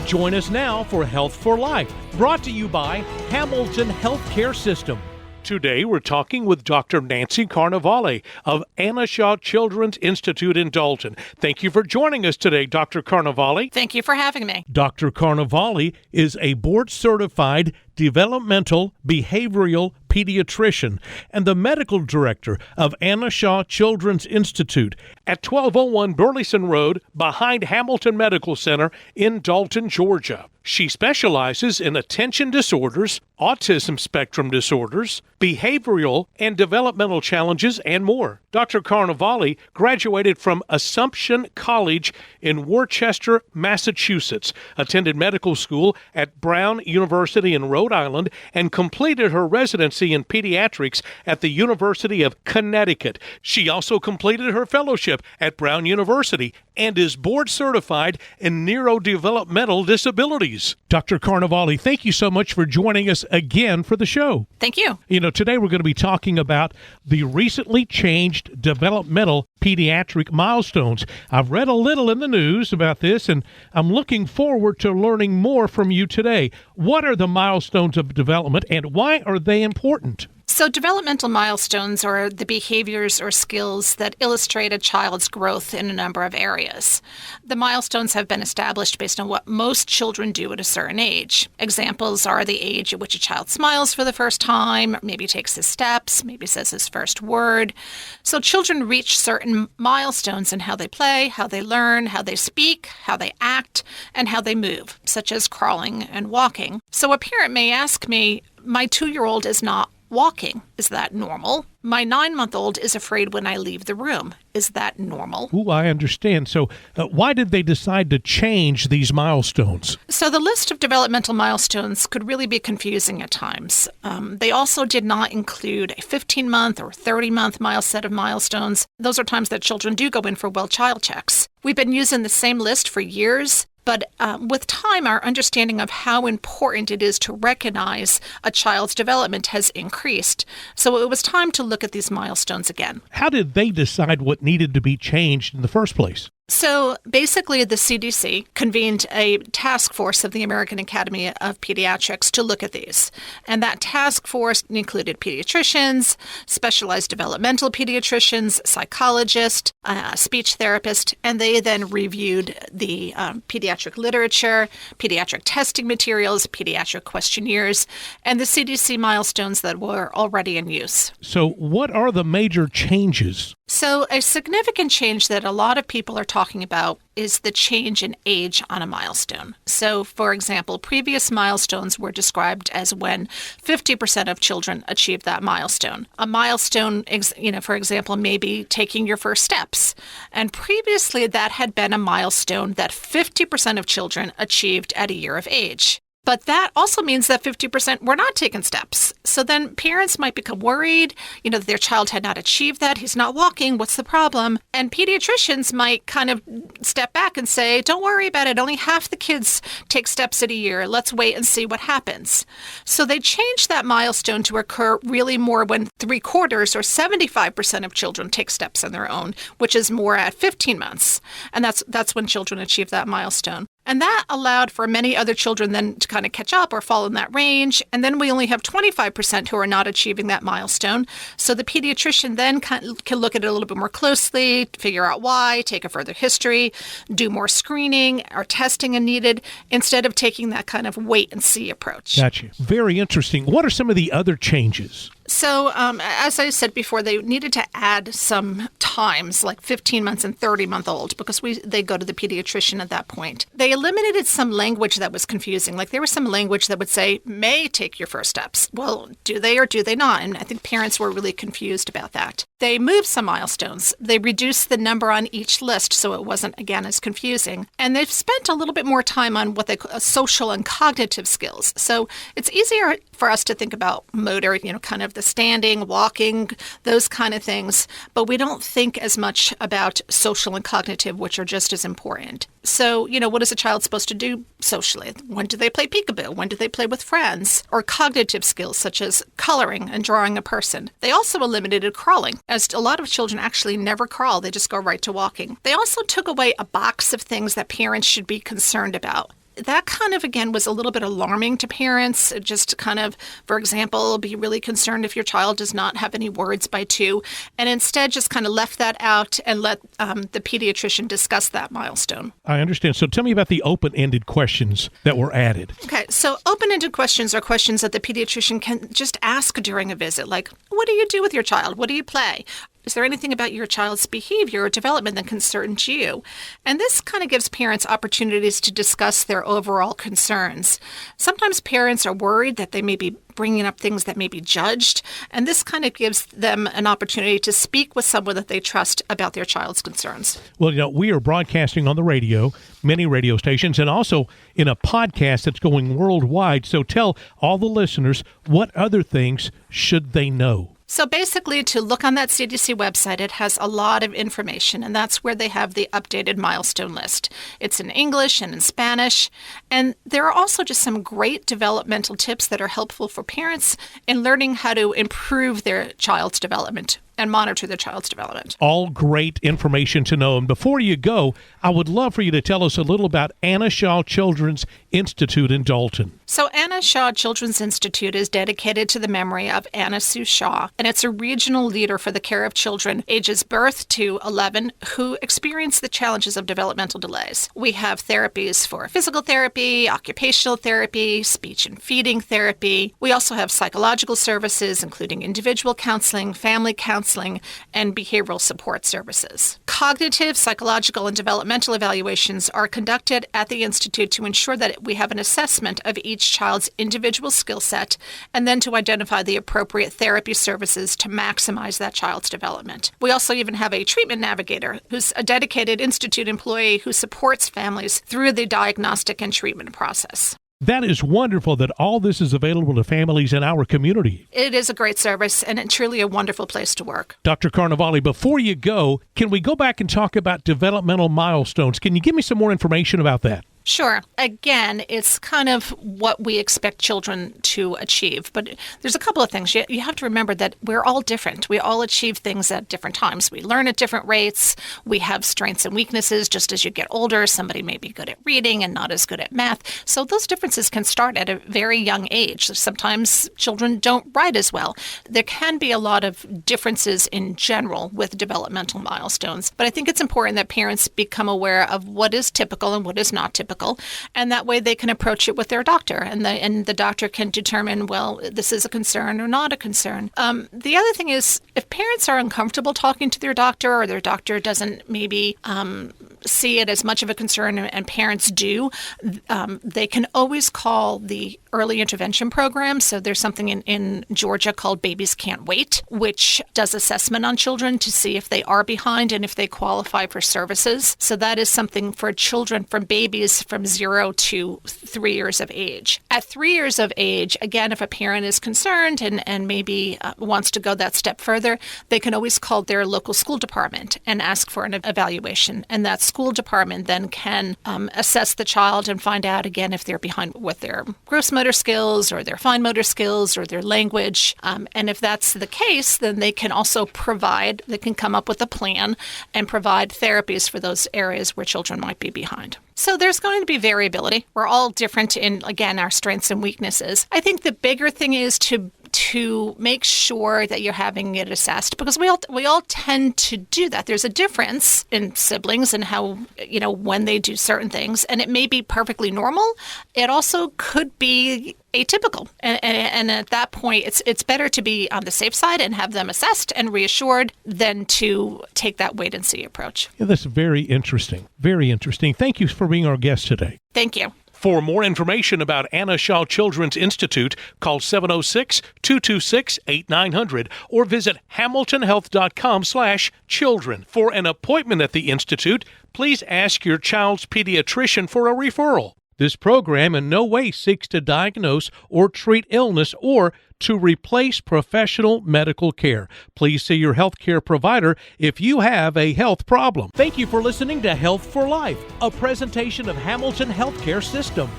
Join us now for Health for Life, brought to you by Hamilton Healthcare System. Today, we're talking with Dr. Nancy Carnevale of Anna Shaw Children's Institute in Dalton. Thank you for joining us today, Dr. Carnevale. Thank you for having me. Dr. Carnevale is a board-certified developmental behavioral pediatrician and the medical director of Anna Shaw Children's Institute at 1201 Burleson Road behind Hamilton Medical Center in Dalton, Georgia. She specializes in attention disorders, autism spectrum disorders, behavioral and developmental challenges, and more. Dr. Carnevale graduated from Assumption College in Worcester, Massachusetts, attended medical school at Brown University in Rhode Island, and completed her residency in pediatrics at the University of Connecticut. She also completed her fellowship at Brown University and is board certified in neurodevelopmental disabilities. Dr. Carnevale, thank you so much for joining us again for the show. Thank you. Today we're going to be talking about the recently changed developmental pediatric milestones. I've read a little in the news about this, and I'm looking forward to learning more from you today. What are the milestones of development, and why are they important? So developmental milestones are the behaviors or skills that illustrate a child's growth in a number of areas. The milestones have been established based on what most children do at a certain age. Examples are the age at which a child smiles for the first time, maybe takes his steps, maybe says his first word. So children reach certain milestones in how they play, how they learn, how they speak, how they act, and how they move, such as crawling and walking. So a parent may ask me, my 2-year-old is not walking. Is that normal? My 9-month-old is afraid when I leave the room. Is that normal? Ooh, I understand. So why did they decide to change these milestones? So the list of developmental milestones could really be confusing at times. They also did not include a 15-month or 30-month set of milestones. Those are times that children do go in for well child checks. We've been using the same list for years. But with time, our understanding of how important it is to recognize a child's development has increased. So it was time to look at these milestones again. How did they decide what needed to be changed in the first place? So basically, the CDC convened a task force of the American Academy of Pediatrics to look at these. And that task force included pediatricians, specialized developmental pediatricians, psychologists, speech therapists, and they then reviewed the pediatric literature, pediatric testing materials, pediatric questionnaires, and the CDC milestones that were already in use. So what are the major changes? So a significant change that a lot of people are talking about is the change in age on a milestone. So, for example, previous milestones were described as when 50% of children achieved that milestone. A milestone, for example, may be taking your first steps. And previously, that had been a milestone that 50% of children achieved at a year of age. But that also means that 50% were not taking steps. So then parents might become worried, that their child had not achieved that. He's not walking. What's the problem? And pediatricians might kind of step back and say, don't worry about it. Only half the kids take steps at a year. Let's wait and see what happens. So they changed that milestone to occur really more when 3/4 or 75% of children take steps on their own, which is more at 15 months. And that's when children achieve that milestone. And that allowed for many other children then to kind of catch up or fall in that range. And then we only have 25% who are not achieving that milestone. So the pediatrician then can look at it a little bit more closely, figure out why, take a further history, do more screening or testing if needed, instead of taking that kind of wait and see approach. Gotcha. Very interesting. What are some of the other changes? So as I said before, they needed to add some times, like 15 months and 30-month-old, because they go to the pediatrician at that point. They eliminated some language that was confusing. Like there was some language that would say, may take your first steps. Well, do they or do they not? And I think parents were really confused about that. They moved some milestones. They reduced the number on each list so it wasn't, again, as confusing. And they've spent a little bit more time on what they call social and cognitive skills. So it's easier for us to think about motor, kind of the standing, walking, those kind of things. But we don't think as much about social and cognitive, which are just as important. So, what is a child supposed to do socially? When do they play peekaboo? When do they play with friends? Or cognitive skills such as coloring and drawing a person. They also eliminated crawling, as a lot of children actually never crawl. They just go right to walking. They also took away a box of things that parents should be concerned about. that kind of, again, was a little bit alarming to parents. Just kind of, for example, be really concerned if your child does not have any words by 2, and instead just kind of left that out and let the pediatrician discuss that milestone. I understand. So tell me about the open-ended questions that were added. Okay, so open-ended questions are questions that the pediatrician can just ask during a visit, like, what do you do with your child? What do you play? Is there anything about your child's behavior or development that concerns you? And this kind of gives parents opportunities to discuss their overall concerns. Sometimes parents are worried that they may be bringing up things that may be judged, and this kind of gives them an opportunity to speak with someone that they trust about their child's concerns. Well, we are broadcasting on the radio, many radio stations, and also in a podcast that's going worldwide. So tell all the listeners, what other things should they know? So basically, to look on that CDC website, it has a lot of information, and that's where they have the updated milestone list. It's in English and in Spanish, and there are also just some great developmental tips that are helpful for parents in learning how to improve their child's development and monitor their child's development. All great information to know. And before you go, I would love for you to tell us a little about Anna Shaw Children's Institute in Dalton. So Anna Shaw Children's Institute is dedicated to the memory of Anna Sue Shaw, and it's a regional leader for the care of children ages birth to 11 who experience the challenges of developmental delays. We have therapies for physical therapy, occupational therapy, speech and feeding therapy. We also have psychological services, including individual counseling, family counseling, and behavioral support services. Cognitive, psychological, and developmental evaluations are conducted at the Institute to ensure that we have an assessment of each child's individual skill set, and then to identify the appropriate therapy services to maximize that child's development. We also even have a treatment navigator who's a dedicated Institute employee who supports families through the diagnostic and treatment process. That is wonderful that all this is available to families in our community. It is a great service and it's truly a wonderful place to work. Dr. Carnevale, before you go, can we go back and talk about developmental milestones? Can you give me some more information about that? Sure. Again, it's kind of what we expect children to achieve. But there's a couple of things. You have to remember that we're all different. We all achieve things at different times. We learn at different rates. We have strengths and weaknesses. Just as you get older, somebody may be good at reading and not as good at math. So those differences can start at a very young age. Sometimes children don't write as well. There can be a lot of differences in general with developmental milestones. But I think it's important that parents become aware of what is typical and what is not typical. And that way they can approach it with their doctor, and the doctor can determine, well, this is a concern or not a concern. The other thing is, if parents are uncomfortable talking to their doctor, or their doctor doesn't maybe see it as much of a concern, and parents do, they can always call the early intervention program. So there's something in Georgia called Babies Can't Wait, which does assessment on children to see if they are behind and if they qualify for services. So that is something for children, from babies from 0 to 3 years of age. At 3 years of age, again, if a parent is concerned and maybe wants to go that step further, they can always call their local school department and ask for an evaluation. And that school department then can assess the child and find out, again, if they're behind with their gross motor skills or their fine motor skills or their language. And if that's the case, then they can also they can come up with a plan and provide therapies for those areas where children might be behind. So there's going to be variability. We're all different in, again, our strengths and weaknesses. I think the bigger thing is to make sure that you're having it assessed, because we all tend to do that. There's a difference in siblings and how, when they do certain things, and it may be perfectly normal. It also could be atypical. And at that point, it's better to be on the safe side and have them assessed and reassured than to take that wait and see approach. Yeah, that's very interesting. Very interesting. Thank you for being our guest today. Thank you. For more information about Anna Shaw Children's Institute, call 706-226-8900 or visit hamiltonhealth.com/children. For an appointment at the Institute, please ask your child's pediatrician for a referral. This program in no way seeks to diagnose or treat illness or to replace professional medical care. Please see your healthcare provider if you have a health problem. Thank you for listening to Health for Life, a presentation of Hamilton Healthcare System.